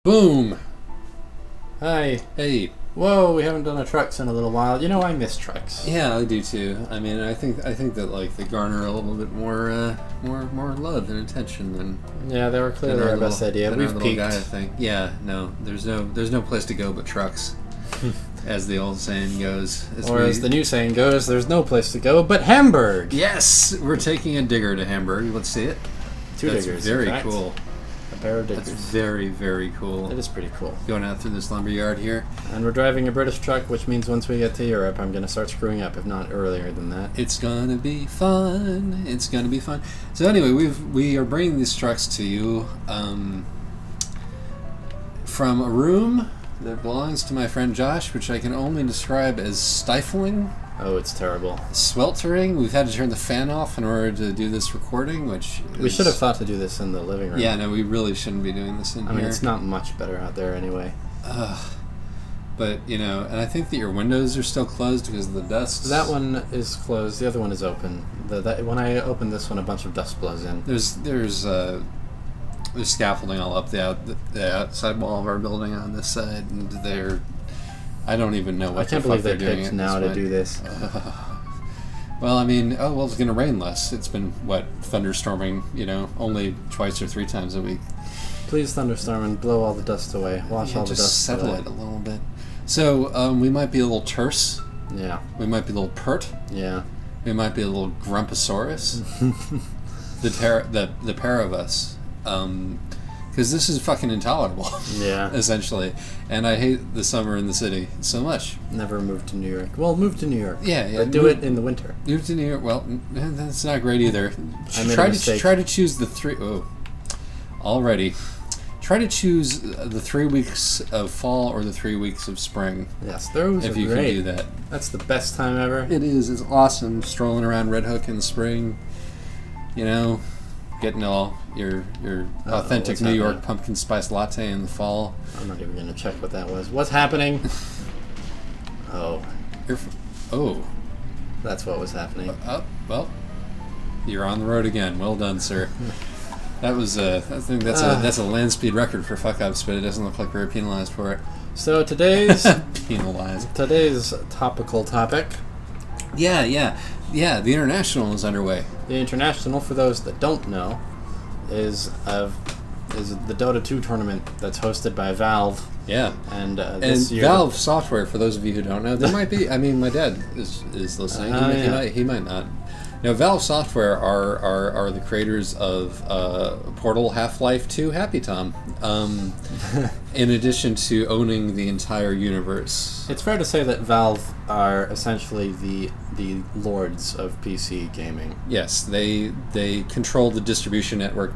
Boom! Hi. Hey. Whoa, we haven't done a trucks in a little while. You know, I miss trucks. Yeah, I do too. I mean, I think that like they garner a little bit more love and attention than. Yeah, they were clearly our best idea. We've peaked. Guy, I think. Yeah, no, there's no place to go but trucks, as the old saying goes. As the new saying goes, there's no place to go but Hamburg. Yes, we're taking a digger to Hamburg. Let's see it. Two diggers. Very cool. A pair of diggers. That's very, very cool. It is pretty cool. Going out through this lumber yard here. And we're driving a British truck, which means once we get to Europe, I'm going to start screwing up, if not earlier than that. It's going to be fun. It's going to be fun. So anyway, we are bringing these trucks to you from a room that belongs to my friend Josh, which I can only describe as stifling. Oh, it's terrible. Sweltering. We've had to turn the fan off in order to do this recording, which we should have thought to do this in the living room. Yeah, no, we really shouldn't be doing this in here. I mean, it's not much better out there anyway. But, you know, and I think that your windows are still closed because of the dust. That one is closed. The other one is open. When I open this one, a bunch of dust blows in. There's scaffolding all up the outside wall of our building on this side, and I don't even know what I can't the believe fuck they they're doing picked now to do this. Well, I mean, it's going to rain less. It's been, thunderstorming, only twice or three times a week. Please thunderstorm and blow all the dust away. Wash all the dust just settle away. it a little bit. So, we might be a little terse. Yeah. We might be a little pert. Yeah. We might be a little grumposaurus. the pair of us. Because this is fucking intolerable. Yeah. Essentially. And I hate the summer in the city so much. Never moved to New York. Well, move to New York. Yeah. But do it in the winter. Move to New York. Well, that's not great either. I made a mistake. Try to choose the three... Oh. Already. Try to choose the 3 weeks of fall or the 3 weeks of spring. Yes, those are great. If you can do that. That's the best time ever. It is. It's awesome. Strolling around Red Hook in the spring. Getting all your authentic New York pumpkin spice latte in the fall. I'm not even going to check what that was. What's happening? Oh. That's what was happening. Well, you're on the road again. Well done, sir. That was I think that's a land speed record for fuck ups, but it doesn't look like we were penalized for it. So today's penalized. Today's topical topic. Yeah. The International is underway. The International, for those that don't know, is the Dota 2 tournament that's hosted by Valve. Yeah. And this year, Valve software, for those of you who don't know, there might be. I mean, my dad is listening. He might not. Valve Software are the creators of Portal, Half-Life 2, Happy Tom. In addition to owning the entire universe. It's fair to say that Valve are essentially the lords of PC gaming. Yes, they control the distribution network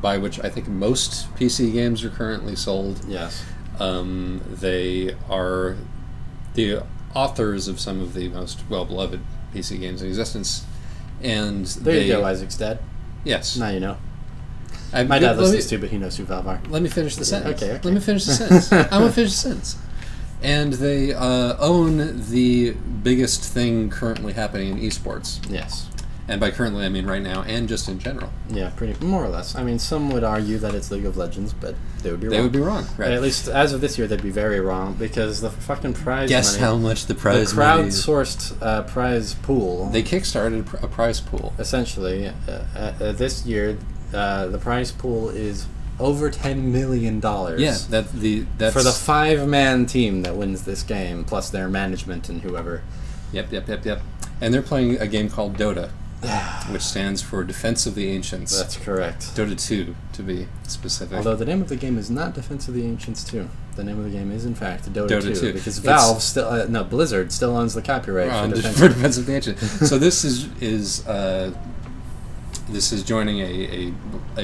by which I think most PC games are currently sold. Yes. They are the authors of some of the most well-beloved PC games in existence. And there you go, Isaac's dad. Yes. Now you know. My dad listens too, but he knows who Valve are. Let me finish the sentence. Okay. Let me finish the sentence. I'm going to finish the sentence. And they own the biggest thing currently happening in esports. Yes. And by currently, I mean right now, and just in general. Yeah, pretty more or less. I mean, some would argue that it's League of Legends, but they would be wrong. They would be wrong, right? At least as of this year, they'd be very wrong, because the fucking prize Guess money... how much the prize money is. The crowdsourced prize pool... They kickstarted a prize pool. Essentially, this year, the prize pool is over $10 million. Yeah, that's... For the 5-man team that wins this game, plus their management and whoever. Yep. And they're playing a game called Dota. Which stands for Defense of the Ancients. That's correct. Dota 2, to be specific. Although the name of the game is not Defense of the Ancients 2. The name of the game is, in fact, Dota 2. Because Valve Blizzard still owns the copyright for Defense of the Ancients. So this is joining a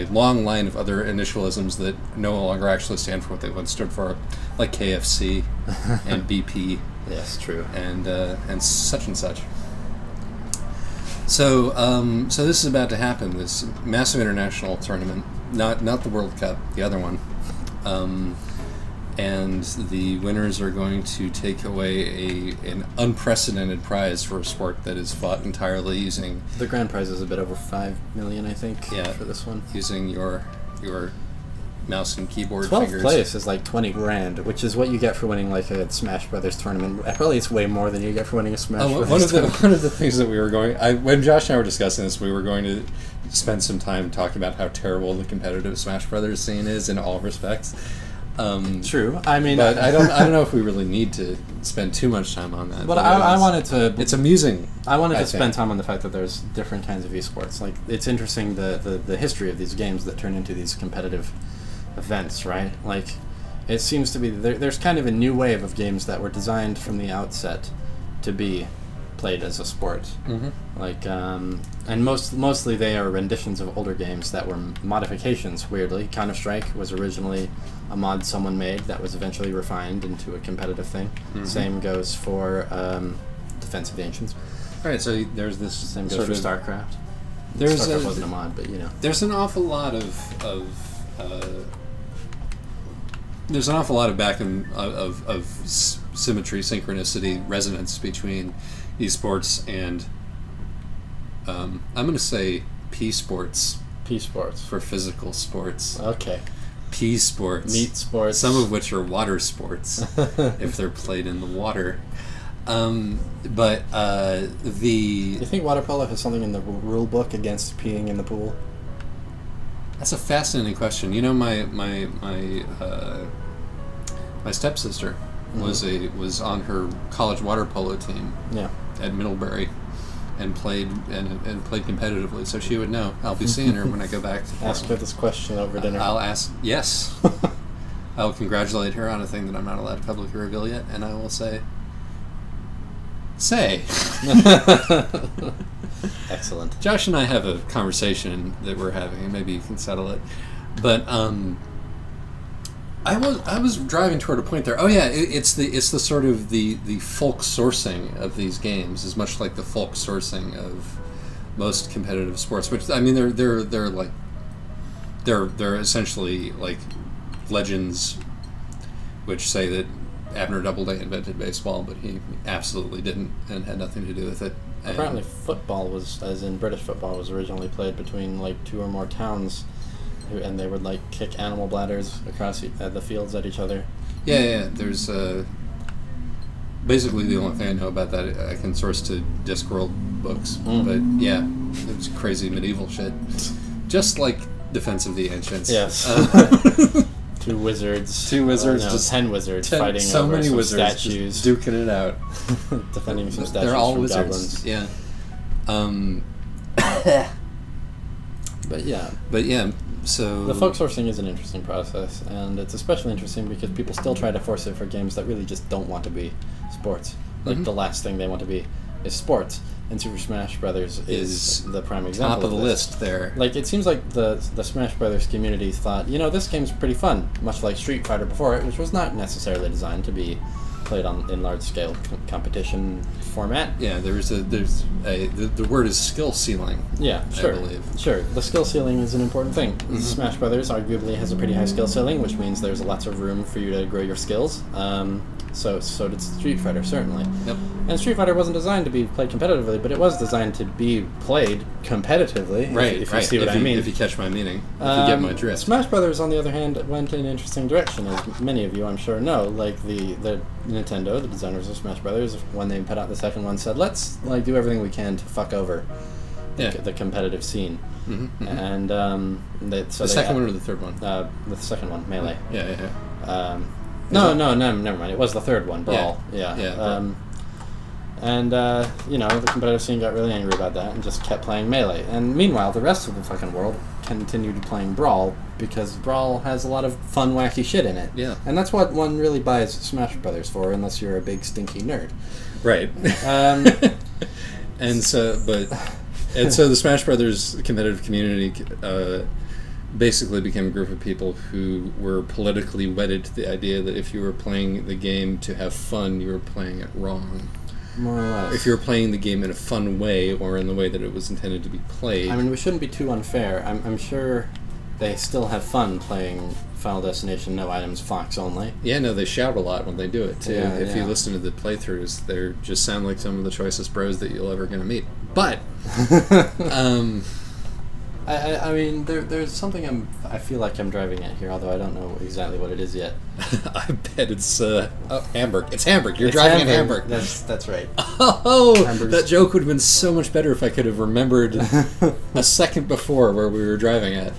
long line of other initialisms that no longer actually stand for what they once stood for, like KFC and BP. Yes, true. And such and such. So this is about to happen. This massive international tournament, not the World Cup, the other one, and the winners are going to take away an unprecedented prize for a sport that is fought entirely using. The grand prize is a bit over $5 million, I think. Yeah, for this one, using your mouse and keyboard 12th fingers. place is like 20 grand, which is what you get for winning like a Smash Brothers tournament. Probably it's way more than you get for winning a Smash Brothers tournament. One of the things that we were when Josh and I were discussing this, we were going to spend some time talking about how terrible the competitive Smash Brothers scene is in all respects. True. I mean, but I don't know if we really need to spend too much time on that. But I wanted to. It's amusing. I wanted to spend time on the fact that there's different kinds of esports. Like, it's interesting the history of these games that turn into these competitive events, right? Like, it seems to be there's kind of a new wave of games that were designed from the outset to be played as a sport. Mm-hmm. Like, and mostly they are renditions of older games that were modifications. Weirdly, Counter-Strike was originally a mod someone made that was eventually refined into a competitive thing. Mm-hmm. Same goes for Defense of the Ancients. All right, so there's this Same goes for StarCraft. StarCraft wasn't a mod, but there's an awful lot of back and of symmetry, synchronicity, resonance between esports and I'm going to say P-sports. P-sports. For physical sports. Okay. P-sports. Meat sports. Some of which are water sports, if they're played in the water. Do you think water polo has something in the rule book against peeing in the pool? That's a fascinating question. You know, my stepsister was on her college water polo team. Yeah. At Middlebury, and played competitively, so she would know. I'll be seeing her when I go back to Portland. Ask her this question over dinner. I'll ask. Yes. I'll congratulate her on a thing that I'm not allowed to publicly reveal yet, and I will say. Excellent. Josh and I have a conversation that we're having, and maybe you can settle it. But I was driving toward a point there. Oh yeah, it's the sort of the folk sourcing of these games is much like the folk sourcing of most competitive sports. Which I mean, they're essentially like legends, which say that Abner Doubleday invented baseball, but he absolutely didn't and had nothing to do with it. And apparently, football was, as in British football, was originally played between like two or more towns. And they would like kick animal bladders across the fields at each other. Yeah. There's basically the only thing I know about that I can source to Discworld books. But yeah, it was crazy medieval shit, just like Defense of the Ancients. Yes. Two wizards. Just 10 wizards fighting so over many some wizards statues, just duking it out, defending some statues. They're all from wizards. Goblins. Yeah. But yeah. So the folk sourcing is an interesting process, and it's especially interesting because people still try to force it for games that really just don't want to be sports. Like the last thing they want to be is sports, and Super Smash Brothers is the prime example. Top of the list there. Like, it seems like the Smash Brothers community thought, this game's pretty fun, much like Street Fighter before it, which was not necessarily designed to be played in large scale competition format. Yeah, the word is skill ceiling. Yeah, sure. I believe. Sure. The skill ceiling is an important thing. Mm-hmm. Smash Brothers arguably has a pretty high skill ceiling, which means there's lots of room for you to grow your skills. So did Street Fighter, certainly. Yep. And Street Fighter wasn't designed to be played competitively, but it was designed to be played competitively. Right. If you see what I mean. If you catch my meaning, if you get my drift. Smash Brothers, on the other hand, went in an interesting direction, as many of you, I'm sure, know. Like the Nintendo, the designers of Smash Brothers, when they put out the second one, said, let's do everything we can to fuck over the competitive scene. Mm-hmm. And the second one or the third one? The second one, Melee. Yeah. No, never mind. It was the third one, Brawl. Yeah. The competitive scene got really angry about that and just kept playing Melee. And meanwhile, the rest of the fucking world continued playing Brawl because Brawl has a lot of fun, wacky shit in it. Yeah. And that's what one really buys Smash Brothers for, unless you're a big, stinky nerd. Right. And so the Smash Brothers competitive community basically became a group of people who were politically wedded to the idea that if you were playing the game to have fun, you were playing it wrong. More or less. If you were playing the game in a fun way or in the way that it was intended to be played. I mean, we shouldn't be too unfair. I'm sure they still have fun playing Final Destination No Items Fox only. Yeah, no, they shout a lot when they do it, too. Yeah, if you listen to the playthroughs, they just sound like some of the choicest bros that you'll ever going to meet. But, I mean, there's something I feel like I'm driving at here, although I don't know exactly what it is yet. I bet it's Hamburg. It's Hamburg. You're driving in Hamburg. That's right. Oh, Hamburg's... that joke would have been so much better if I could have remembered a second before where we were driving at.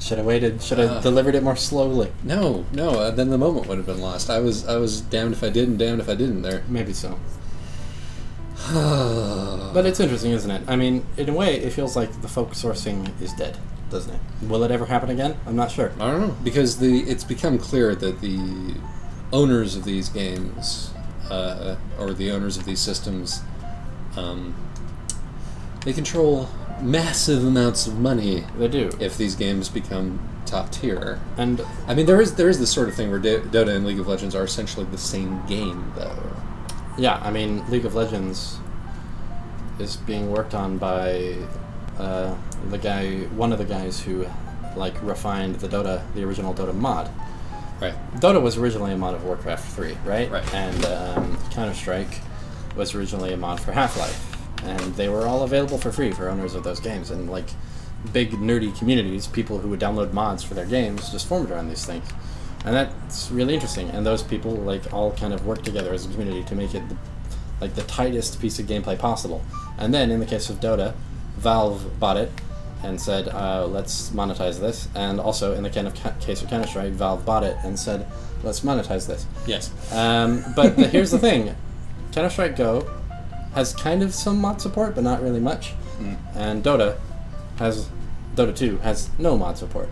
Should have waited. Should have delivered it more slowly. No. Then the moment would have been lost. I was damned if I did and damned if I didn't there. Maybe so. But it's interesting, isn't it? I mean, in a way, it feels like the folk sourcing is dead, doesn't it? Will it ever happen again? I'm not sure. I don't know, because it's become clear that the owners of these games, or the owners of these systems, they control massive amounts of money. They do. If these games become top tier. And I mean, there is this sort of thing where Dota and League of Legends are essentially the same game, though. Yeah, I mean, League of Legends is being worked on by one of the guys who like refined the original Dota mod. Right. Dota was originally a mod of Warcraft 3, right? Right. And Counter-Strike was originally a mod for Half-Life, and they were all available for free for owners of those games. And like big nerdy communities, people who would download mods for their games, just formed around these things. And that's really interesting. And those people like all kind of work together as a community to make it the tightest piece of gameplay possible. And then in the case of Dota, Valve bought it and said, let's monetize this. And also in the case of Counter-Strike, Valve bought it and said, let's monetize this. Yes. But here's the thing. Counter-Strike Go has kind of some mod support, but not really much. And Dota 2 has no mod support.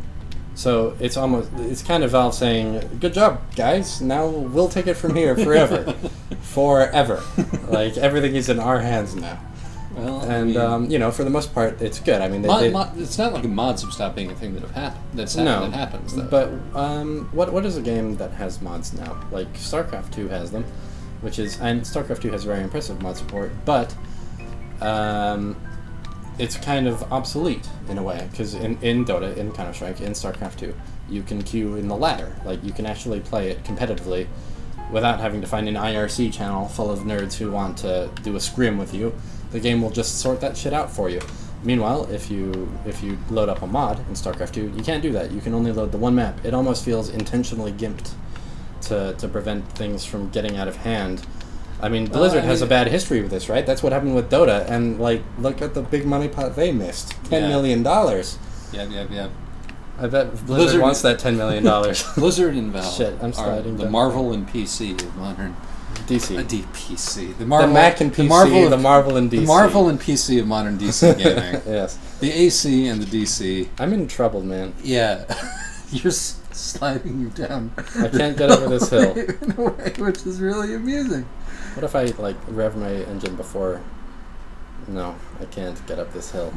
So it's kind of Valve saying, good job, guys. Now we'll take it from here forever. Forever. Like, everything is in our hands now. Well, and, I mean, for the most part, it's good. I mean, it's not like mods have stopped being a thing that happens, though. But what is a game that has mods now? Like, StarCraft 2 has them, and StarCraft 2 has very impressive mod support, but it's kind of obsolete in a way, because in Dota, in Counter-Strike, in StarCraft 2, you can queue in the ladder. Like, you can actually play it competitively without having to find an IRC channel full of nerds who want to do a scrim with you. The game will just sort that shit out for you. Meanwhile, if you load up a mod in StarCraft 2, you can't do that. You can only load the one map. It almost feels intentionally gimped to prevent things from getting out of hand. I mean, Blizzard has a bad history with this, right? That's what happened with Dota, and, like, look at the big money pot they missed. $10 million. Yeah. I bet Blizzard wants that $10 million. Blizzard and Valve I'm sliding the Marvel and PC of modern... DC. DC. The Mac and PC, the Marvel and DC. The Marvel and PC of modern DC gaming. Yes. The AC and the DC. I'm in trouble, man. Yeah. You're sliding down. I can't get over this hill. In a way which is really amusing. What if I, like, rev my engine before... No, I can't get up this hill.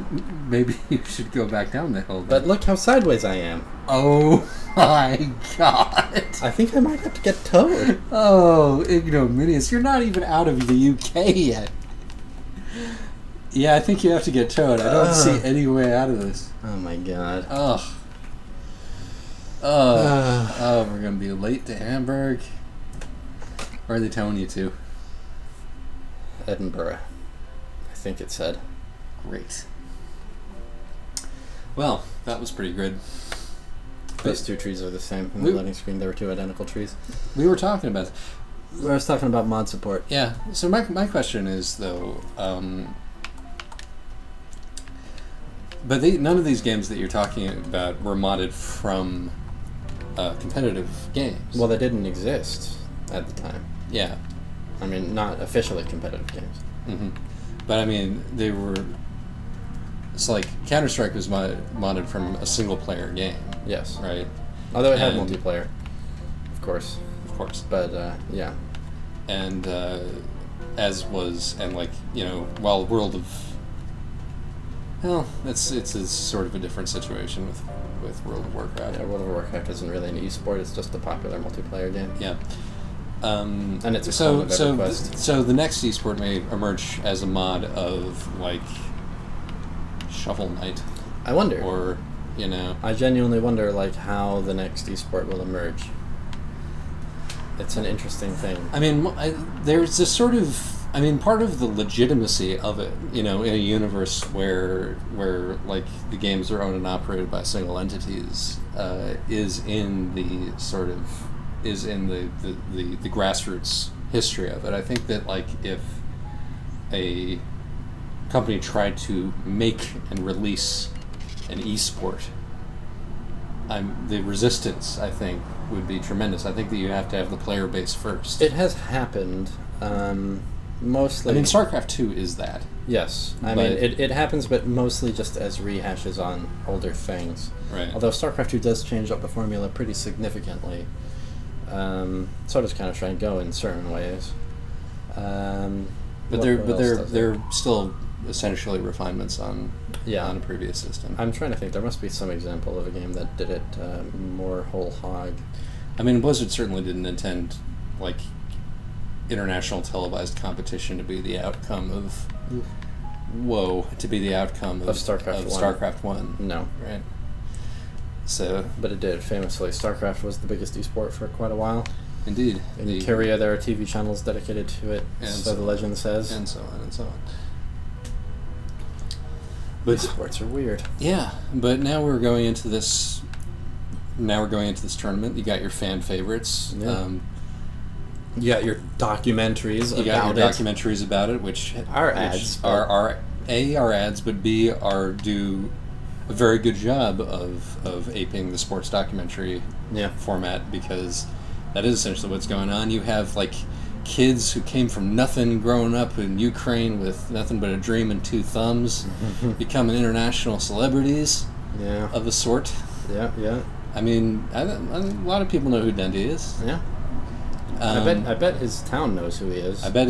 Maybe you should go back down the hill. Then. But look how sideways I am. Oh my god. I think I might have to get towed. Oh, ignominious. You're not even out of the UK yet. Yeah, I think you have to get towed. I don't see any way out of this. Oh my god. Oh, we're going to be late to Hamburg. Where are they towing you to? Edinburgh. I think it said. Great. Well, that was pretty good. Those two trees are the same. In the loading screen, there were two identical trees. We were talking about... I was talking about mod support. Yeah. So my question is, though... but none of these games that you're talking about were modded from competitive games. Well, they didn't exist at the time. Yeah. I mean, not officially competitive games. Mm-hmm. But I mean, they were... It's like Counter-Strike was modded from a single-player game. Yes. Right? Although it had multiplayer. Of course. But, yeah. And, while World of... Well, it's a sort of a different situation with World of Warcraft. Yeah, World of Warcraft isn't really an e-sport, it's just a popular multiplayer game. Yeah. And it's a so the next esport may emerge as a mod of like Shovel Knight. I wonder. Or I genuinely wonder like how the next esport will emerge. It's an interesting thing. I mean, there's this sort of I mean, part of the legitimacy of it, in a universe where like the games are owned and operated by single entities, is in the grassroots history of it. I think that like if a company tried to make and release an esport, the resistance, I think, would be tremendous. I think that you have to have the player base first. It has happened. Mostly. I mean, StarCraft 2 is that. Yes. I mean, it happens, but mostly just as rehashes on older things. Right. Although StarCraft 2 does change up the formula pretty significantly. So does Counter-Strike Go in certain ways. But they're still essentially refinements on a previous system. I'm trying to think. There must be some example of a game that did it more whole hog. I mean, Blizzard certainly didn't intend like international televised competition to be the outcome of StarCraft 1. No. Right. So, but it did famously. StarCraft was the biggest esport for quite a while. Indeed. In Korea, there are TV channels dedicated to it, and so the legend says. And so on and so on. But sports are weird. Yeah, but now we're going into this. Now we're going into this tournament. You got your fan favorites. Yeah. You got your documentaries about it, which are ads. Are ads, but B do a very good job of aping the sports documentary format, because that is essentially what's going on. You have like kids who came from nothing growing up in Ukraine with nothing but a dream and two thumbs becoming international celebrities of a sort. Yeah. I mean, a lot of people know who Dundee is. Yeah. I bet his town knows who he is. I bet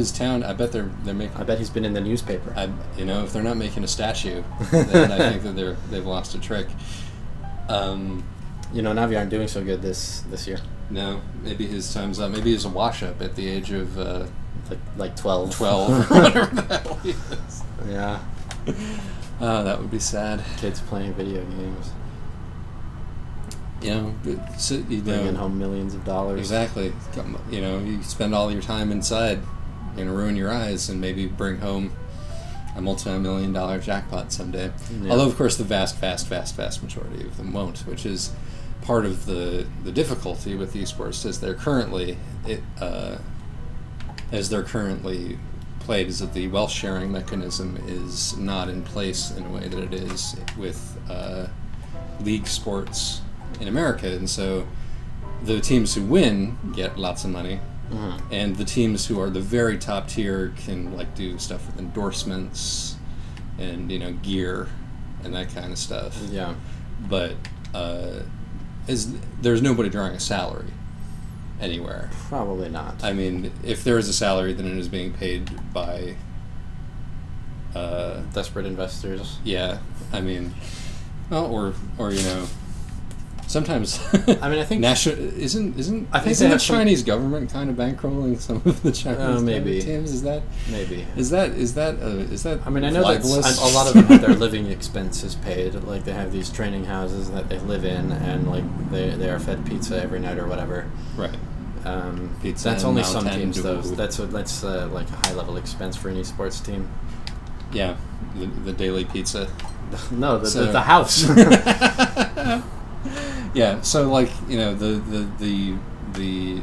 they're making. I bet he's been in the newspaper. If they're not making a statue, then I think that they've lost a trick. Navi aren't doing so good this year. No, maybe his time's up. Maybe he's a wash-up at the age of like 12. 12, or whatever the hell he is. Yeah. Oh, that would be sad. Kids playing video games. Bringing home millions of dollars. Exactly. You spend all your time inside, ruin your eyes, and maybe bring home a multi-million-dollar jackpot someday. Yeah. Although, of course, the vast majority of them won't, which is part of the difficulty with esports, as they're currently played, is that the wealth sharing mechanism is not in place in a way that it is with league sports in America, and so the teams who win get lots of money, and the teams who are the very top tier can do stuff with endorsements and gear and that kind of stuff. Yeah, but there's nobody drawing a salary anywhere. Probably not. I mean, if there is a salary, then it is being paid by desperate investors. Yeah, I mean, or sometimes. I mean, I think isn't the Chinese government kind of bankrolling some of the Chinese teams? Is that? I mean, I know that a lot of them have their living expenses paid. Like, they have these training houses that they live in, and they are fed pizza every night or whatever. Right. Pizza. That's only some teams, though. That's like a high level expense for an esports team. Yeah, the daily pizza. No, the house. Yeah, so the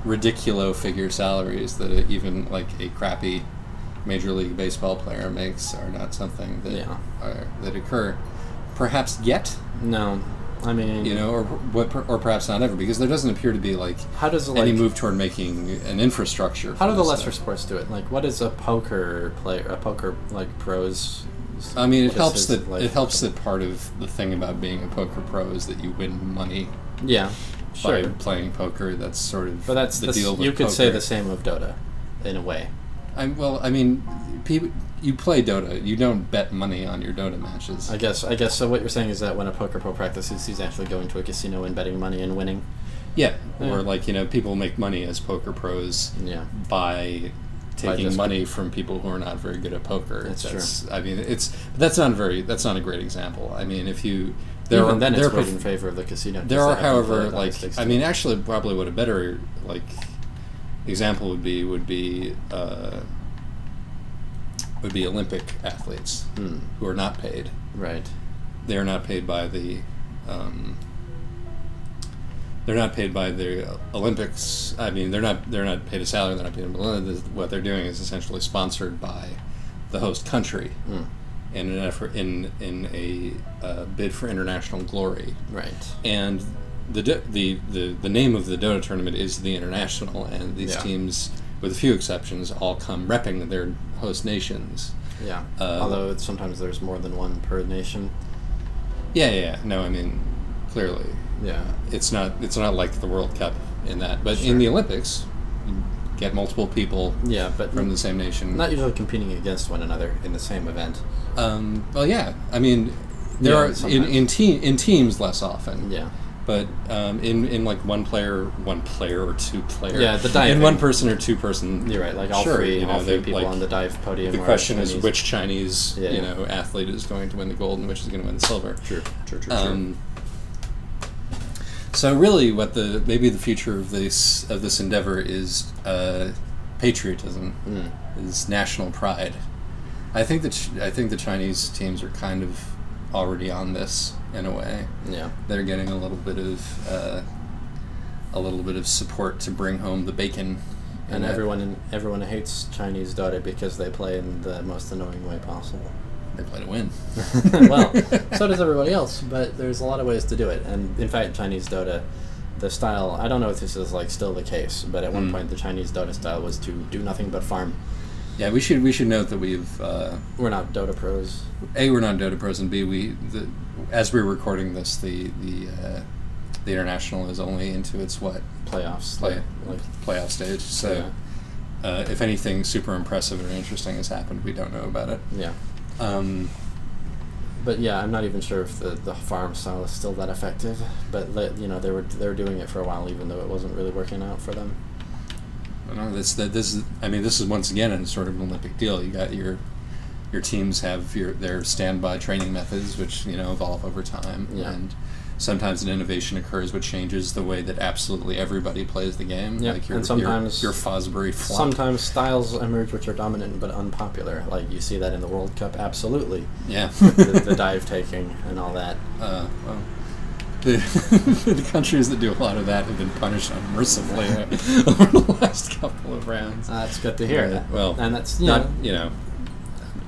ridiculous figure salaries that even a crappy Major League Baseball player makes are not something that occur perhaps yet. No, I mean, or perhaps not ever, because there doesn't appear to be any move toward making an infrastructure. How do the lesser sports do it? What is a poker pros? I mean, it helps that part of the thing about being a poker pro is that you win money. Yeah, sure. By playing poker, that's sort of. But that's the deal with you could poker. Say the same of Dota, in a way. You play Dota. You don't bet money on your Dota matches. I guess. So what you're saying is that when a poker pro practices, he's actually going to a casino and betting money and winning. Yeah, or people make money as poker pros. Yeah. By taking money from people who are not very good at poker. That's true. I mean, that's not a great example. I mean, if you it's in favor of the casino. There are, however, actually probably what a better example would be would be Olympic athletes who are not paid. Right. They are not paid by the. They're not paid by the Olympics. I mean, they're not paid a salary. They're not paid. What they're doing is essentially sponsored by the host country in an effort in a bid for international glory. Right. And the name of the Dota tournament is the International, and these teams, with a few exceptions, all come repping their host nations. Yeah. Although sometimes there's more than one per nation. Yeah. No, I mean, clearly. Yeah. It's not like the World Cup in that, but in the Olympics, you get multiple people. But from the same nation. Not usually competing against one another in the same event. Well, yeah. I mean, there are in teams less often. Yeah. But in like one player or two player. Yeah, the diving. In one person or two person. You're right. Like all three people like, on the dive podium. The question is which Chinese athlete is going to win the gold and which is going to win the silver. True. So really, maybe the future of this endeavor is patriotism, is national pride. I think the Chinese teams are kind of already on this in a way. Yeah, they're getting a little bit of support to bring home the bacon. And everyone hates Chinese Dota because they play in the most annoying way possible. They play to win. Well, so does everybody else, but there's a lot of ways to do it. And in fact, Chinese Dota, the style, I don't know if this is like still the case, but at one point the Chinese Dota style was to do nothing but farm. Yeah, we should note that we're not Dota pros. A, we're not Dota pros, and B, as we're recording this, the International is only into its playoffs, playoff stage. So if anything super impressive or interesting has happened, we don't know about it. Yeah. But yeah, I'm not even sure if the farm style is still that effective. But they were doing it for a while, even though it wasn't really working out for them. No, this is once again a sort of an Olympic deal. You got your teams have their standby training methods, which evolve over time, and sometimes an innovation occurs which changes the way that absolutely everybody plays the game. Yeah, and sometimes your Fosbury flop. Sometimes styles emerge which are dominant but unpopular. Like you see that in the World Cup, absolutely. Yeah, the dive taking and all that. Well, the countries that do a lot of that have been punished unmercifully over the last couple of rounds. That's good to hear. Well, and that's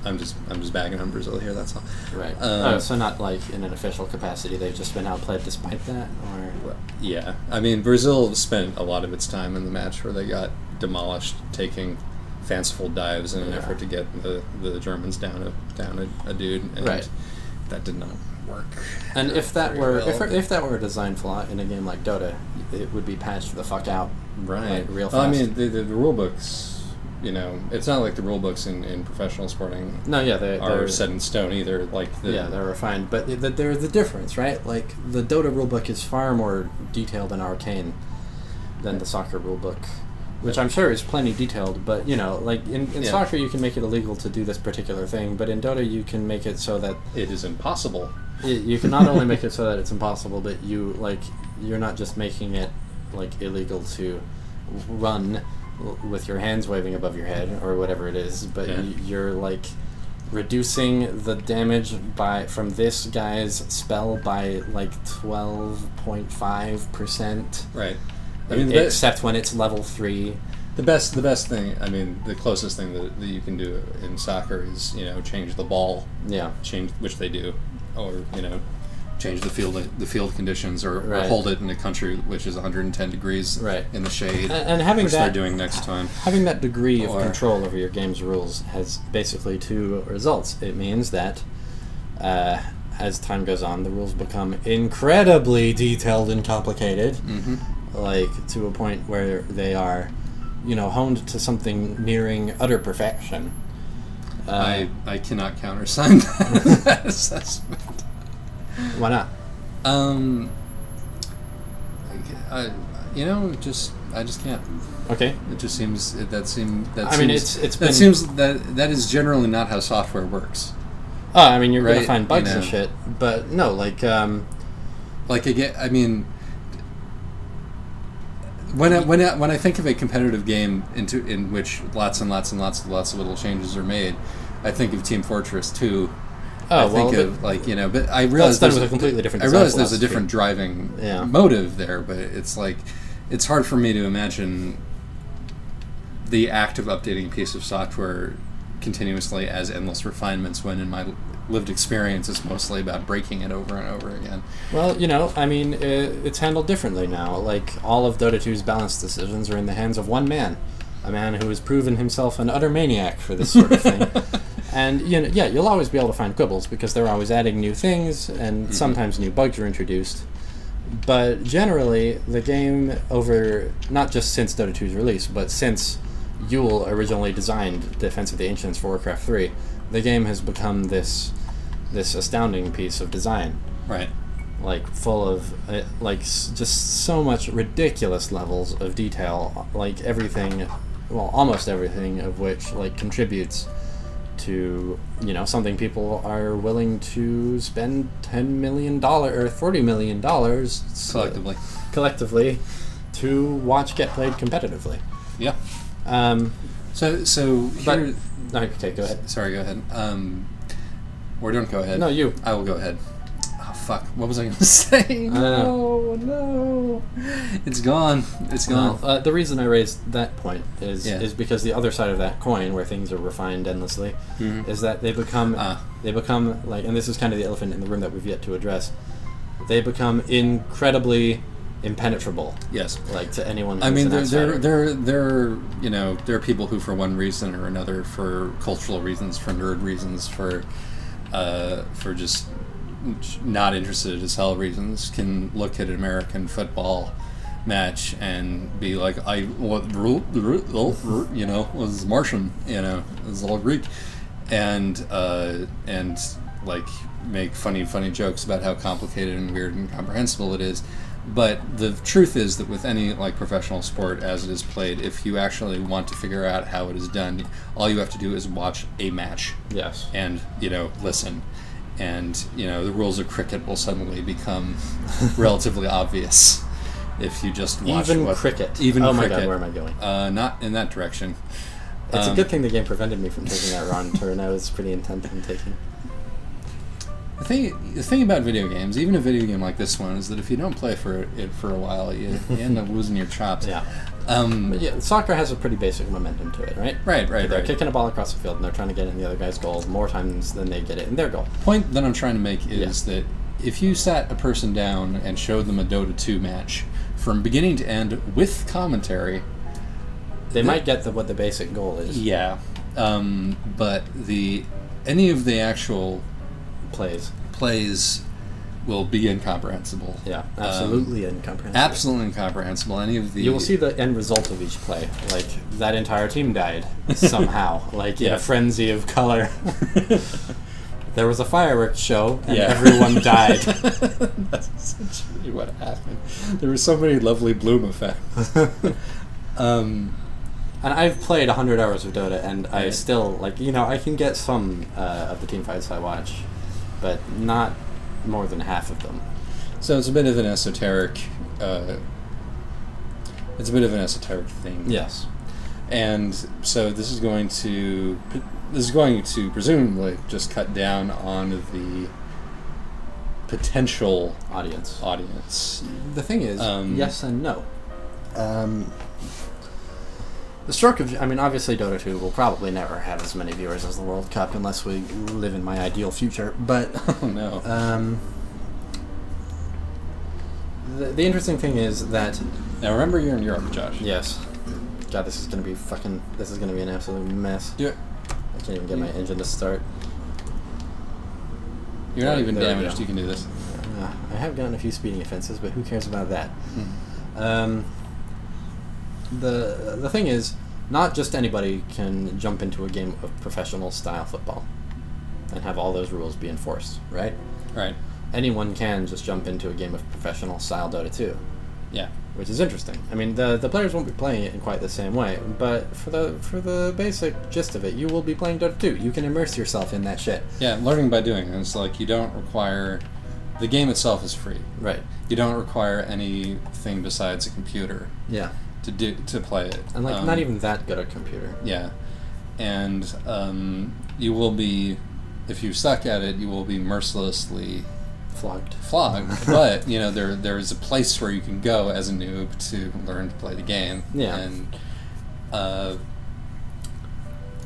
I'm just bagging on Brazil here. That's all. Right. So not like in an official capacity. They've just been outplayed despite that, or. Well, yeah, I mean Brazil spent a lot of its time in the match where they got demolished, taking fanciful dives in an effort to get the Germans down a dude, and that did not work. And if that were a design flaw in a game like Dota, it would be patched the fuck out. Right. Real fast. Well, I mean the rule books. It's not like the rule books in professional sporting. No, yeah, they're set in stone either. They're refined, but there's the difference, right? Like the Dota rulebook is far more detailed and arcane than the soccer rulebook, which I'm sure is plenty detailed. But like in soccer, you can make it illegal to do this particular thing, but in Dota, you can make it so that it is impossible. You can not only make it so that it's impossible, but you're not just making it like illegal to run with your hands waving above your head or whatever it is, but you're like reducing the damage from this guy's spell by like 12.5%. Right. I mean, except when it's level 3. The best thing. I mean, the closest thing that you can do in soccer is change the ball. Yeah. Which they do, or change the field conditions, or hold it in a country which is 110 degrees in the shade, and having which they're doing next time. Having that degree of control over your game's rules has basically two results. It means that as time goes on, the rules become incredibly detailed and complicated, like to a point where they are, honed to something nearing utter perfection. I cannot countersign that assessment. Why not? I just can't. Okay. It just seems that is generally not how software works. Oh, I mean, you're gonna find bugs and shit, but no, again, I mean, when I think of a competitive game in which lots and lots of little changes are made, I think of Team Fortress 2. Oh, I think of but I that's realize done with a completely different. I realize there's a philosophy. different driving motive there, but it's like it's hard for me to imagine the act of updating a piece of software continuously as endless refinements when in my lived experience it's mostly about breaking it over and over again. Well, it's handled differently now. Like, all of Dota 2's balance decisions are in the hands of one man, a man who has proven himself an utter maniac for this sort of thing. And, you'll always be able to find quibbles because they're always adding new things, and sometimes new bugs are introduced. But generally, the game over, not just since Dota 2's release, but since Yule originally designed Defense of the Ancients for Warcraft 3, the game has become this astounding piece of design. Right. Like, full of, just so much ridiculous levels of detail, like everything, well, almost everything of which, contributes to, something people are willing to spend $10 million or $40 million collectively to watch get played competitively. Yeah. Okay, go ahead. Sorry, go ahead. Or don't go ahead. No, you. I will go ahead. Oh, fuck. What was I going to say? No. It's gone. It's gone. Well, the reason I raised that point is because the other side of that coin, where things are refined endlessly, is that they become and this is kind of the elephant in the room that we've yet to address, they become incredibly impenetrable. Yes. To anyone. I mean, there are people who, for one reason or another, for cultural reasons, for nerd reasons, for just not interested as hell reasons, can look at an American football match and be like, was Martian, it's all Greek, and make funny jokes about how complicated and weird and incomprehensible it is. But the truth is that with any professional sport as it is played, if you actually want to figure out how it is done, all you have to do is watch a match. Yes. And listen, and the rules of cricket will suddenly become relatively obvious if you just watch cricket. Even cricket. My God, where am I going? Not in that direction. It's a good thing the game prevented me from taking that wrong turn. I was pretty intent on taking. The thing about video games, even a video game like this one, is that if you don't play it for a while, you end up losing your chops. Yeah. But soccer has a pretty basic momentum to it, right? Right. They're kicking a ball across the field and they're trying to get it in the other guy's goal more times than they get it in their goal. Point that I'm trying to make is that if you sat a person down and showed them a Dota 2 match from beginning to end with commentary, they might get what the basic goal is. Yeah. But any of the actual plays will be incomprehensible. Yeah, absolutely incomprehensible. Absolutely incomprehensible. Any of the you will see the end result of each play. That entire team died somehow. In a frenzy of color. There was a fireworks show and everyone died. That's essentially what happened. There were so many lovely bloom effects. And I've played 100 hours of Dota, and I still I can get some of the team fights I watch, but not more than half of them. So it's a bit of an esoteric. It's a bit of an esoteric thing. Yes. And so this is going to presumably just cut down on the potential audience. The thing is, yes and no. The stroke of... obviously Dota 2 will probably never have as many viewers as the World Cup unless we live in my ideal future, but... Oh, no. The interesting thing is that... Now, remember you're in Europe, Josh. Yes. God, this is going to be an absolute mess. Yeah. I can't even get my engine to start. You're not even damaged. You can do this. I have gotten a few speeding offenses, but who cares about that? The thing is, not just anybody can jump into a game of professional style football and have all those rules be enforced, right? Right. Anyone can just jump into a game of professional style Dota 2. Yeah. Which is interesting. The players won't be playing it in quite the same way, but for the basic gist of it, you will be playing Dota 2. You can immerse yourself in that shit. Yeah, learning by doing. It's you don't require... The game itself is free. Right. You don't require anything besides a computer. Yeah. To play it. And not even that good a computer. Yeah. And you will be, if you suck at it, you will be mercilessly flogged. But there is a place where you can go as a noob to learn to play the game. Yeah. And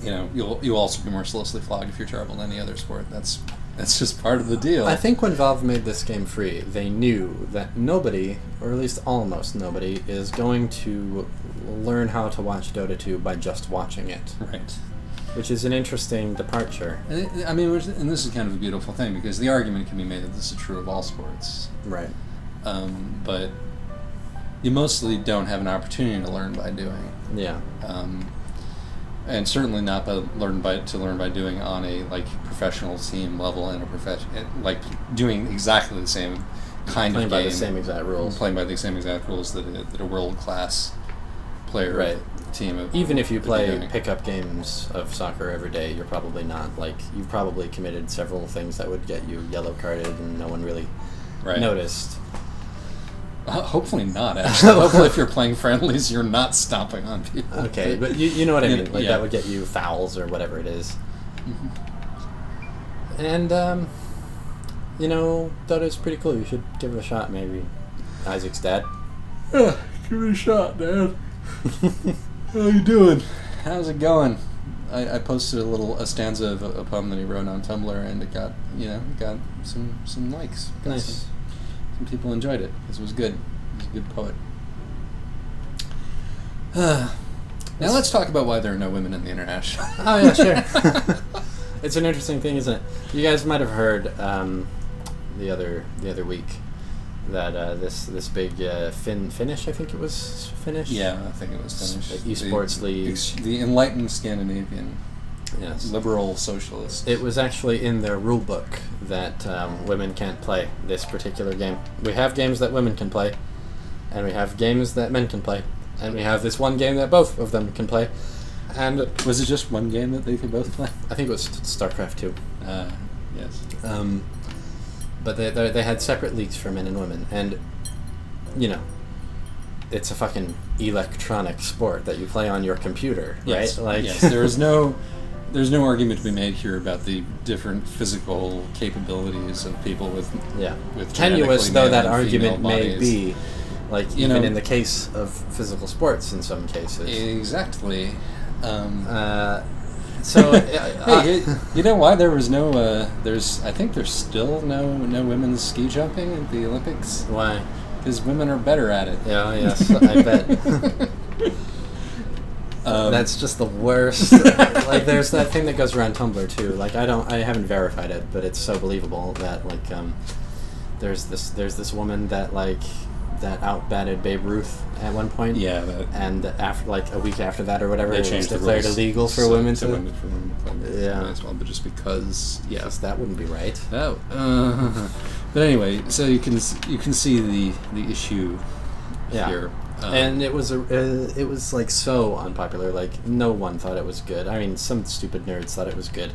you'll also be mercilessly flogged if you're terrible in any other sport. That's just part of the deal. I think when Valve made this game free, they knew that nobody, or at least almost nobody, is going to learn how to watch Dota 2 by just watching it. Right. Which is an interesting departure. I mean, and this is kind of a beautiful thing, because the argument can be made that this is true of all sports. Right. But you mostly don't have an opportunity to learn by doing. Yeah. And certainly not to learn by doing on a professional team level and doing exactly the same kind of game. Playing by the same exact rules. Playing by the same exact rules that a world class player team. Even if you play pickup games of soccer every day, you're probably not you've probably committed several things that would get you yellow carded and no one really noticed. Hopefully not, actually. Hopefully if you're playing friendlies, you're not stomping on people. Okay, but you know what I mean. That would get you fouls or whatever it is. Mm-hmm. And, Dota's pretty cool. You should give it a shot, maybe. Isaac's dad. Yeah, give it a shot, Dad. How you doing? How's it going? I posted a stanza of a poem that he wrote on Tumblr, and it got some likes. Nice. Some people enjoyed it because it was good. He's a good poet. Now let's talk about why there are no women in the international. Oh yeah, sure. It's an interesting thing, isn't it? You guys might have heard the other week that this big Finnish, I think it was Finnish. Yeah, I think it was Finnish. Esports league, the enlightened Scandinavian. Yes. Liberal socialist. It was actually in their rule book that women can't play this particular game. We have games that women can play, and we have games that men can play, and we have this one game that both of them can play. And was it just one game that they could both play? I think it was StarCraft 2. Yes. But they had separate leagues for men and women, and it's a fucking electronic sport that you play on your computer, yes. right? Yes. There's no argument to be made here about the different physical capabilities of people with tenuous though that argument bodies. may be, even in the case of physical sports in some cases. Exactly. So hey, you know why there was no? I think there's still no women's ski jumping at the Olympics. Why? Because women are better at it. Yeah. Yes, I bet. That's just the worst. There's that thing that goes around Tumblr too. I haven't verified it, but it's so believable that there's this woman that outbatted Babe Ruth at one point. Yeah. And after a week after that or whatever, they it was changed declared the rules able for women to. Yeah. As well, but just because. Yeah. Yes, that wouldn't be right. Oh. But anyway, so you can see the issue here. And it was so unpopular. No one thought it was good. I mean, some stupid nerds thought it was good,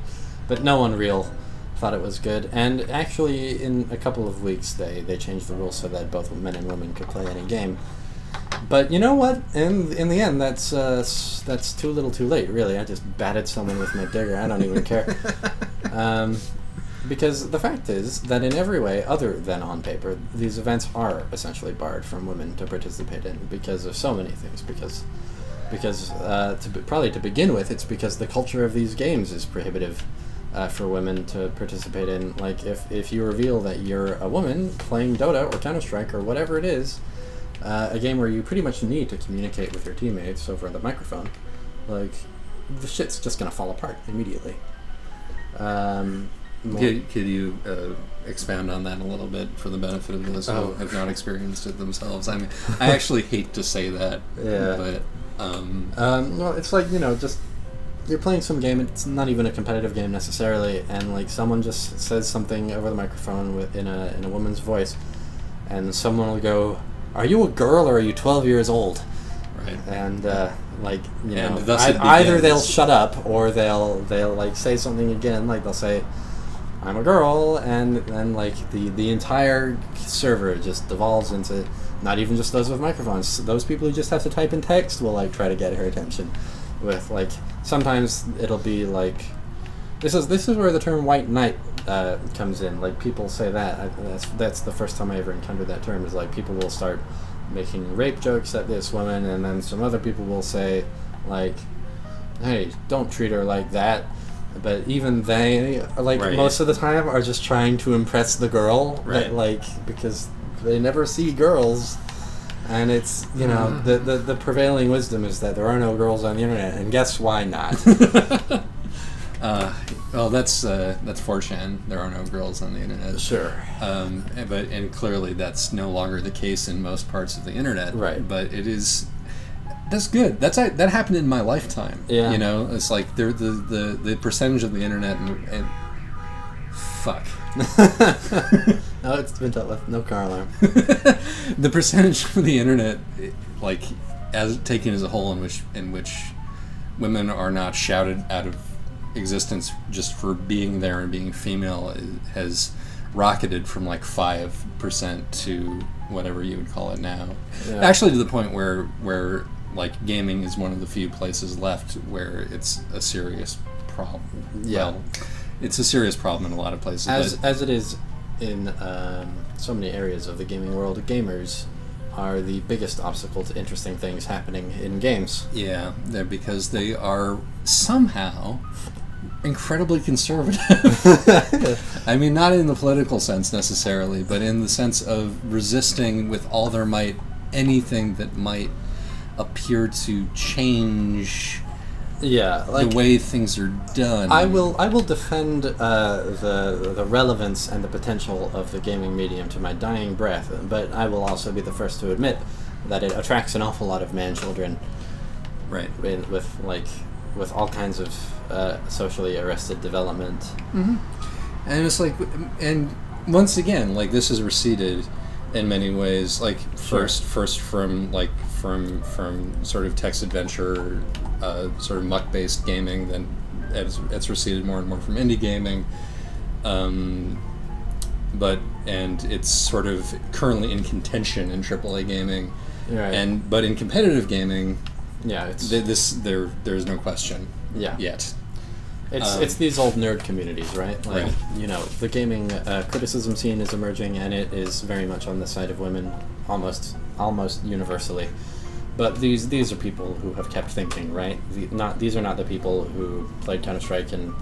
but no one real thought it was good. And actually, in a couple of weeks, they changed the rules so that both men and women could play any game. But you know what? In the end, that's too little, too late. Really, I just batted someone with my digger. I don't even care. Because the fact is that in every way other than on paper, these events are essentially barred from women to participate in because of so many things. Because to begin with, it's because the culture of these games is prohibitive for women to participate in. If you reveal that you're a woman playing Dota or Counter-Strike or whatever it is, a game where you pretty much need to communicate with your teammates over the microphone, the shit's just gonna fall apart immediately. Could you expound on that a little bit for the benefit of those who have not experienced it themselves? I mean, I actually hate to say that. Yeah. But well, it's just you're playing some game. It's not even a competitive game necessarily, and someone just says something over the microphone in a woman's voice, and someone will go, "Are you a girl or are you 12 years old?" Right. And and thus either they'll shut up or they'll say something again. They'll say, "I'm a girl," and then the entire server just devolves into not even just those with microphones. Those people who just have to type in text will try to get her attention with sometimes it'll be This is where the term white knight comes in. Like, people say that. That's the first time I ever encountered that term. Is like, people will start making rape jokes at this woman, and then some other people will say, like, hey, don't treat her like that. But even they, like, right. most of the time are just trying to impress the girl, right. that, like, because they never see girls. And it's, you know, the prevailing wisdom is that there are no girls on the internet, and guess why not? Well, that's 4chan. There are no girls on the internet. Sure. And clearly that's no longer the case in most parts of the internet. Right. But it is. That's good. That happened in my lifetime. Yeah. You know, it's like the percentage of the internet and fuck. No, it's been dealt with. No car alarm. The percentage of the internet, like, as taken as a whole, in which women are not shouted out of existence just for being there and being female, has rocketed from like 5% to whatever you would call it now. Yeah. Actually, to the point where like gaming is one of the few places left where it's a serious problem. Yeah. Well, it's a serious problem in a lot of places. As it is in so many areas of the gaming world, gamers are the biggest obstacle to interesting things happening in games. Yeah, because they are somehow incredibly conservative. I mean, not in the political sense necessarily, but in the sense of resisting with all their might anything that might appear to change like, the way things are done. I will defend the relevance and the potential of the gaming medium to my dying breath, but I will also be the first to admit that it attracts an awful lot of man-children, right? With all kinds of socially arrested development. Mm-hmm. And it's like, and once again, like, this has receded in many ways. Like, first from sort of text adventure, sort of muck-based gaming, then it's receded more and more from indie gaming. But it's sort of currently in contention in AAA gaming, right. But in competitive gaming, it's there's no question yet. It's these old nerd communities, right? Like, right. You know, the gaming criticism scene is emerging, and it is very much on the side of women, almost universally. But these are people who have kept thinking, right? These are not the people who played Counter-Strike and,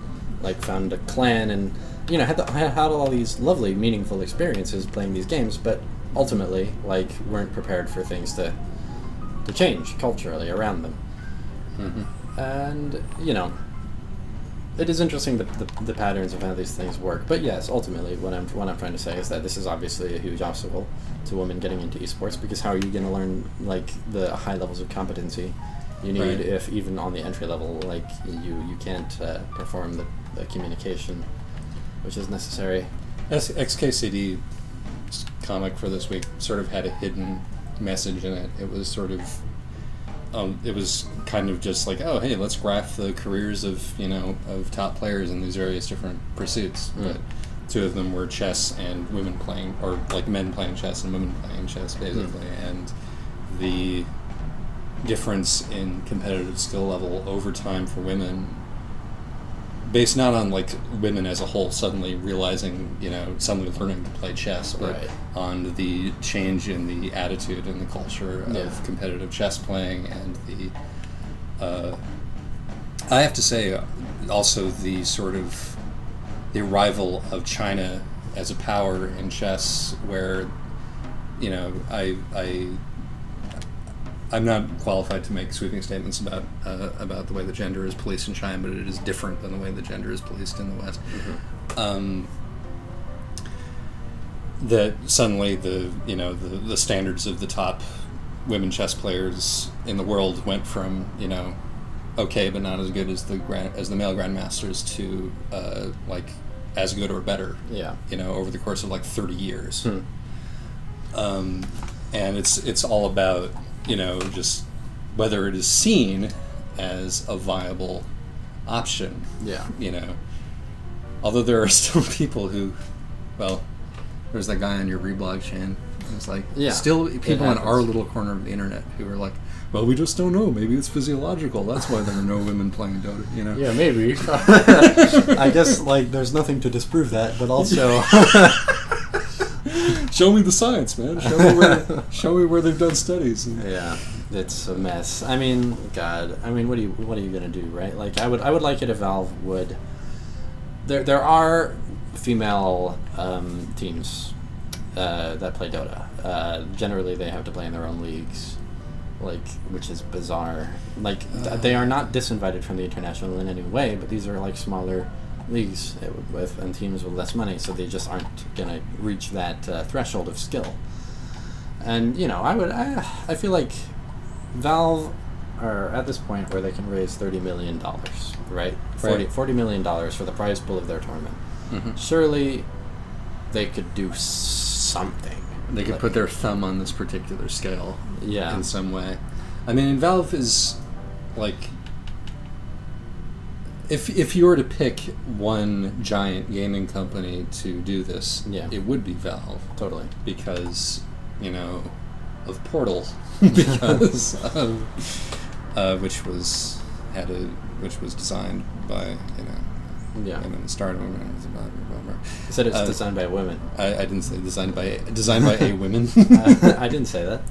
like, found a clan and, you know, had all these lovely, meaningful experiences playing these games, but ultimately, like, weren't prepared for things to change culturally around them. Mm-hmm. And, you know, it is interesting the patterns of how these things work. But yes, ultimately, what I'm trying to say is that this is obviously a huge obstacle to women getting into esports, because how are you going to learn, like, the high levels of competency you need if even on the entry level, like, you can't perform the communication which is necessary. XKCD comic for this week sort of had a hidden message in it. It was sort of it was kind of just like, oh, hey, let's graph the careers of top players in these various different pursuits. But two of them were chess and women playing, or like men playing chess and women playing chess, basically. And the difference in competitive skill level over time for women, based not on like women as a whole suddenly realizing, suddenly learning to play chess, but on the change in the attitude and the culture of competitive chess playing, and I have to say also the sort of the arrival of China as a power in chess, where I'm not qualified to make sweeping statements about the way the gender is policed in China, but it is different than the way the gender is policed in the West. Mm-hmm. That suddenly the standards of the top women chess players in the world went from okay but not as good as the male grandmasters to like as good or better. Over the course of like 30 years. And it's all about just whether it is seen as a viable option. Although there are still people who, well, there's that guy on your reblog, Shane. It's like Yeah, still people in happens. our little corner of the internet who are like, well, we just don't know. Maybe it's physiological. That's why there are no women playing Dota. You know? Yeah, maybe. I guess like there's nothing to disprove that, but also Show me the science, man. Show me where they've done studies. yeah, it's a mess. I mean, God. I mean, what are you gonna do, right? Like, I would like it if Valve would. There are female teams that play Dota. Generally, they have to play in their own leagues, like, which is bizarre. Like, they are not disinvited from the international in any way, but these are like smaller leagues with and teams with less money, so they just aren't gonna reach that threshold of skill. And I feel like Valve are at this point where they can raise $30 million, right? $40 million for the prize pool of their tournament. Mm-hmm. Surely they could do something. They could put their thumb on this particular scale, Yeah. in some way. I mean, Valve is like, if you were to pick one giant gaming company to do this, Yeah. it would be Valve, Totally. because of Portal, because of, which was designed by Yeah. women, started women. You said it's designed by women. I didn't say designed by a women. I didn't say that.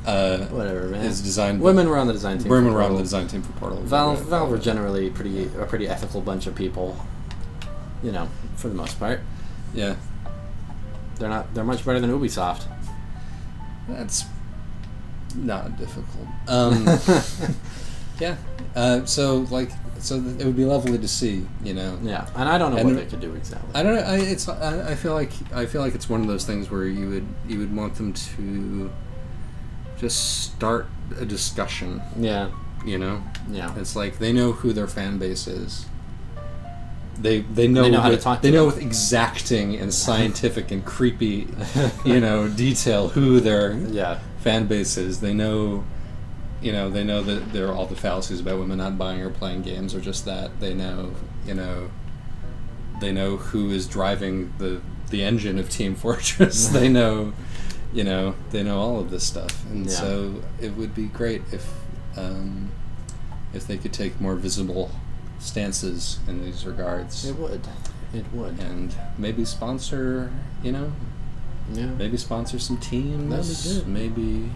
Whatever, man. It's designed. Women were on the design team. Women for were on Portal. the design team for Portal. Valve are generally a pretty ethical bunch of people. For the most part. Yeah, They're much better than Ubisoft. that's not difficult. Yeah. So it would be lovely to see. Yeah, and I don't know what they could do exactly. I don't know. I feel like it's one of those things where you would want them to just start a discussion. Yeah. Yeah. It's like they know who their fan base is. They know how to talk to they know them. with exacting and scientific and creepy detail who their fan base is. They know that there are all the fallacies about women not buying or playing games, or just that. They know who is driving the engine of Team Fortress. They know all of this stuff, and so it would be great if they could take more visible stances in these regards. It would, and maybe sponsor. Maybe sponsor some teams. That'd be good. Maybe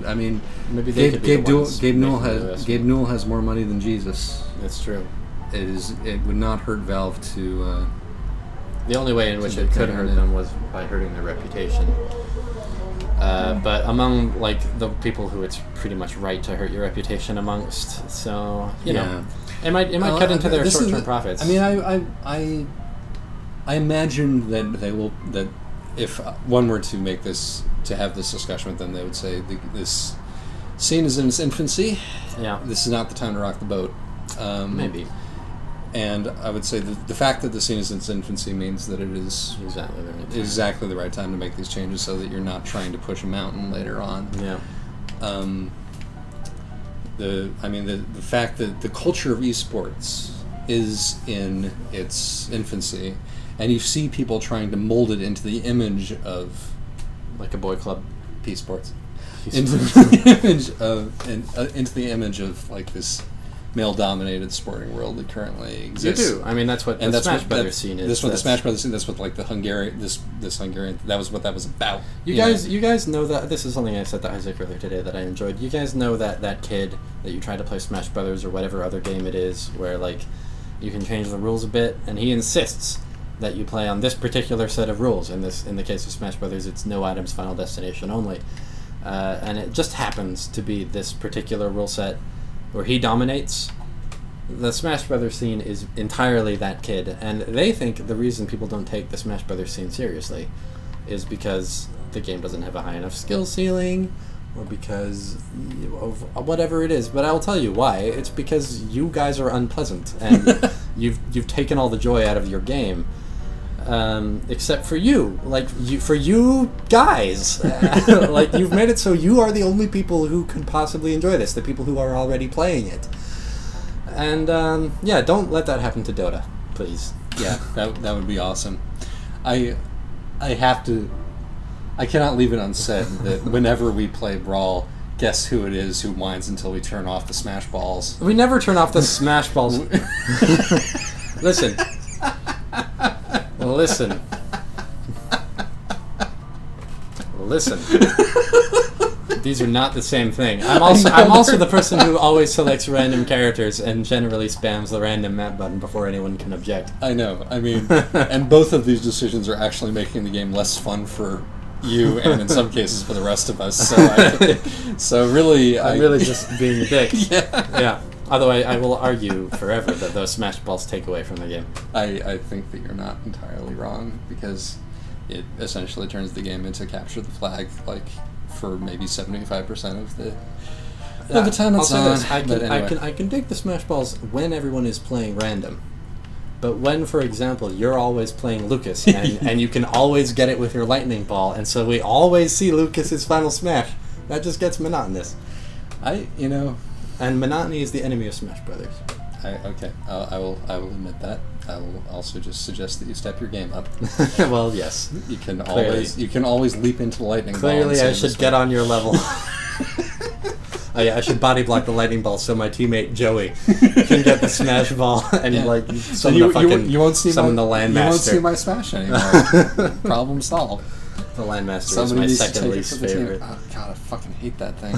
I mean, Maybe they could be the ones Gabe Newell making the has investment. Gabe Newell has more money than Jesus. That's true. It would not hurt Valve to. The only way in which So it they could can- hurt them was by hurting their reputation. But among the people who it's pretty much right to hurt your reputation amongst, so it might cut into their short-term profits. I mean, I imagine that they will that if one were to have this discussion with them, they would say this scene is in its infancy. Yeah. This is not the time to rock the boat. Maybe. And I would say that the fact that the scene is in its infancy means that it is exactly the right time to make these changes, so that you're not trying to push a mountain later on. Yeah. The fact that the culture of esports is in its infancy, and you see people trying to mold it into the image of Like a boy club. esports, Esports. into the image of like this male-dominated sporting world that currently exists. You do. I mean, that's what And the that's Smash what Brothers scene is. That's what the Smash Brothers scene. That's what like the Hungarian. This Hungarian. That was what that was about. You guys know that this is something I said to Isaac earlier today that I enjoyed. You guys know that kid that you try to play Smash Brothers or whatever other game it is, where like you can change the rules a bit, and he insists that you play on this particular set of rules. In the case of Smash Brothers, it's no items, final destination only, and it just happens to be this particular rule set where he dominates. The Smash Brothers scene is entirely that kid, and they think the reason people don't take the Smash Brothers scene seriously is because the game doesn't have a high enough skill ceiling, or because of whatever it is. But I'll tell you why. It's because you guys are unpleasant, and you've taken all the joy out of your game, except for you. For you guys, like you've made it so you are the only people who could possibly enjoy this. The people who are already playing it. And don't let that happen to Dota, please. Yeah, that would be awesome. I have to I cannot leave it unsaid that whenever we play Brawl, guess who it is who whines until we turn off the smash balls. We never turn off the smash balls. Listen. Listen. These are not the same thing. I'm also the person who always selects random characters and generally spams the random map button before anyone can object. I know. I mean, and both of these decisions are actually making the game less fun for you and in some cases for the rest of us. So really, I'm really just being a dick. Yeah. Although I will argue forever that those smash balls take away from the game. I think that you're not entirely wrong, because it essentially turns the game into capture the flag, like, for maybe 75% of the time it's on. I can dig the smash balls when everyone is playing random. But when, for example, you're always playing Lucas, and you can always get it with your lightning ball, and so we always see Lucas's final smash, that just gets monotonous. And monotony is the enemy of Smash Brothers. Okay, I will admit that. I will also just suggest that you step your game up. Well, yes. You can always leap into the lightning ball. Clearly, I should get on your level. I should body block the lightning ball so my teammate Joey can get the smash ball and summon the fucking you won't see the landmaster. You won't see my smash anymore. Problem solved. The landmaster is my second least favorite. Oh god, I fucking hate that thing.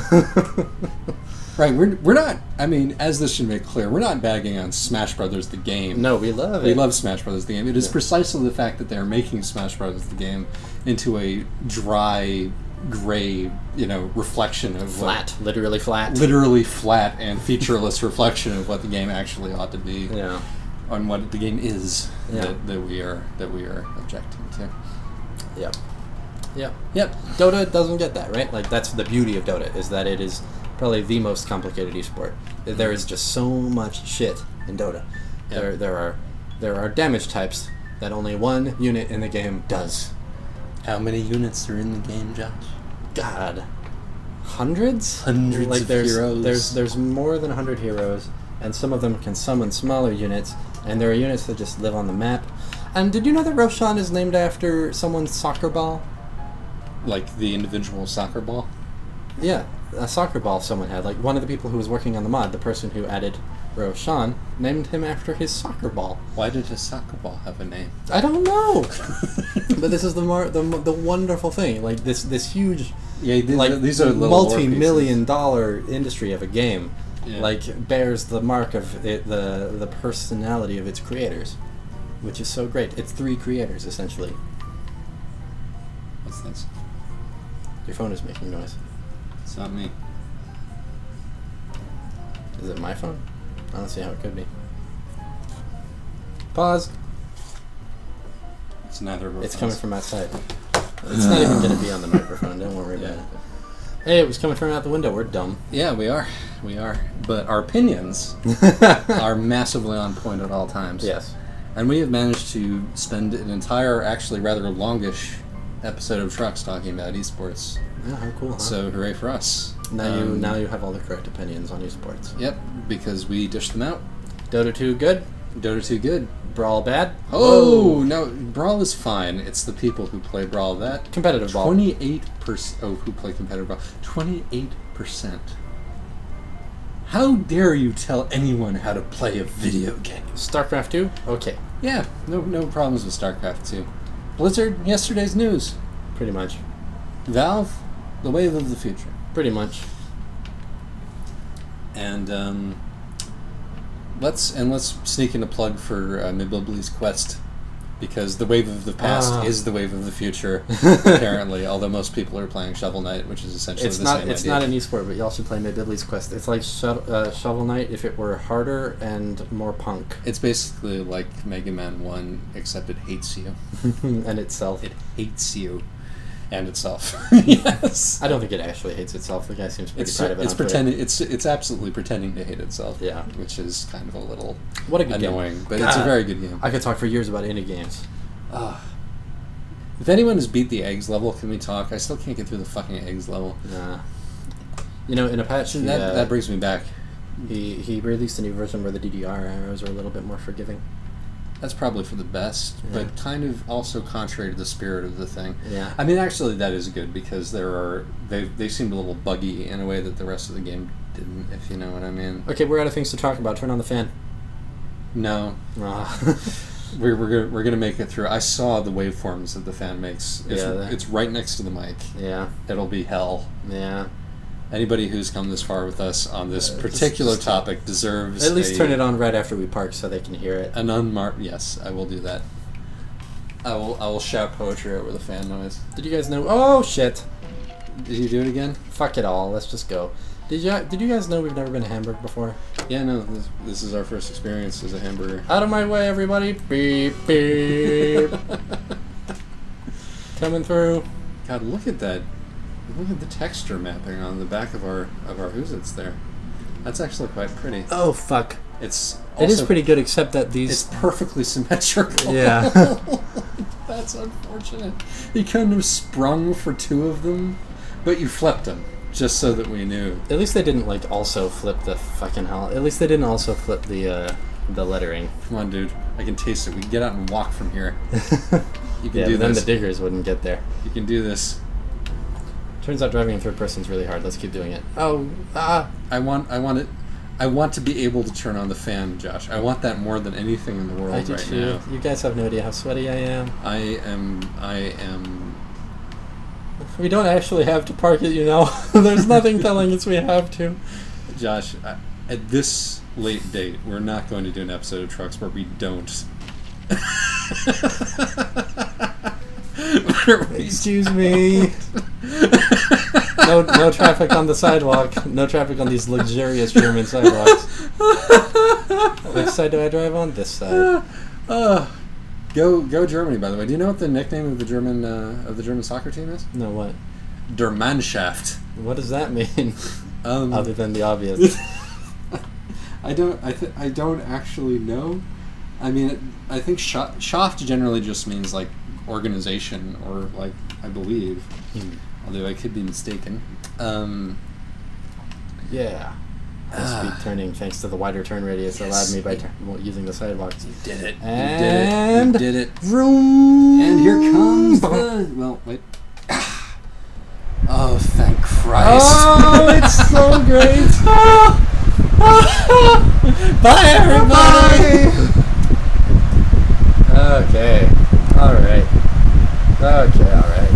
Right, we're not. I mean, as this should make clear, we're not bagging on Smash Brothers the game. No, we love it. We love Smash Brothers the game. It is precisely the fact that they're making Smash Brothers the game into a dry, gray, reflection of literally flat and featureless reflection of what the game actually ought to be. Yeah. On what the game is. Yeah. that we are objecting to. Yep. Dota doesn't get that, right? Like, that's the beauty of Dota, is that it is probably the most complicated esport. There is just so much shit in Dota. Yep. There are damage types that only one unit in the game does. How many units are in the game, Josh? God, hundreds of heroes. There's more than 100 heroes, and some of them can summon smaller units, and there are units that just live on the map. And did you know that Roshan is named after someone's soccer ball? Like the individual soccer ball? Yeah, a soccer ball someone had. Like, one of the people who was working on the mod, the person who added Roshan, named him after his soccer ball. Why did his soccer ball have a name? I don't know. But this is the wonderful thing. Like, this huge, these are multi-million-dollar industry of a game, yeah. Bears the mark of the personality of its creators, which is so great. It's 3 creators, essentially. What's this? Your phone is making noise. It's not me. Is it my phone? I don't see how it could be. Pause. It's neither of our It's phones. coming from outside. It's not even going to be on the microphone. Don't worry about it. Hey, it was coming from out the window. We're dumb. Yeah, we are. But our opinions are massively on point at all times. Yes. And we have managed to spend an entire, actually rather longish episode of Trucks talking about esports. Yeah, how cool, huh? So hooray for us. Now you have all the correct opinions on esports. Yep, because we dished them out. Dota 2 good? Dota 2 good. Brawl bad? Oh, no, Brawl is fine. It's the people who play Brawl that... Competitive Brawl. 28%... Oh, who play competitive Brawl. 28%. How dare you tell anyone how to play a video game? StarCraft 2? Okay. Yeah, no problems with StarCraft 2. Blizzard, yesterday's news. Pretty much. Valve, the wave of the future. Pretty much. And let's sneak in a plug for Miblibli's Quest, because the wave of the past is the wave of the future, apparently. Although most people are playing Shovel Knight, which is essentially the same idea. It's not an esport, but y'all should play Miblibli's Quest. It's like Shovel Knight if it were harder and more punk. It's basically like Mega Man 1, except it hates you. And itself. It hates you. And itself. Yes. I don't think it actually hates itself. The guy seems pretty proud of it. It's pretending. It's absolutely pretending to hate itself. Yeah. Which is kind of a little annoying game. But it's a very good game. I could talk for years about indie games. If anyone has beat the eggs level, can we talk? I still can't get through the fucking eggs level. Nah. In a patch, that brings me back. He released a new version where the DDR arrows are a little bit more forgiving. That's probably for the best, but kind of also contrary to the spirit of the thing. Yeah. I mean, actually, that is good because they seemed a little buggy in a way that the rest of the game didn't, if you know what I mean. Okay, we're out of things to talk about. Turn on the fan. No. We're gonna make it through. I saw the waveforms that the fan makes. It's right next to the mic. Yeah. It'll be hell. Yeah. Anybody who's come this far with us on this particular topic deserves at least turn it on right after we park so they can hear it. An unmarked. Yes, I will do that. I will shout poetry over the fan noise. Did you guys know? Oh shit! Did you do it again? Fuck it all. Let's just go. Did you guys know we've never been to Hamburg before? Yeah, no. This is our first experience as a hamburger. Out of my way, everybody! Beep beep. Coming through. God, look at that. Look at the texture mapping on the back of our Hoosits there. That's actually quite pretty. Oh fuck! It is pretty good, except that it's perfectly symmetrical. Yeah. That's unfortunate. You couldn't have sprung for two of them, but you flipped them just so that we knew. At least they didn't also flip the fucking hell. At least they didn't also flip the lettering. Come on, dude. I can taste it. We can get out and walk from here. You can do this. Then the diggers wouldn't get there. You can do this. Turns out driving in third person is really hard. Let's keep doing it. I want to be able to turn on the fan, Josh. I want that more than anything in the world I do right too. now. You guys have no idea how sweaty I am. I am. We don't actually have to park it, you know. There's nothing telling us we have to. Josh, at this late date, we're not going to do an episode of Trucks where we don't. Excuse me. No traffic on the sidewalk. No traffic on these luxurious German sidewalks. Which side do I drive on? This side. Go Germany! By the way, do you know what the nickname of the German soccer team is? No, what? Der Mannschaft. What does that mean? Other than the obvious. I don't actually know. I mean, I think Schaft generally just means like organization or like I believe, although I could be mistaken. Yeah. High-speed turning, thanks to the wider turn radius, allowed me by using the sidewalks. You did it. And you did it. Vroom. And here comes the... Well, wait. Oh, thank Christ. Oh, it's so great. Bye, everybody.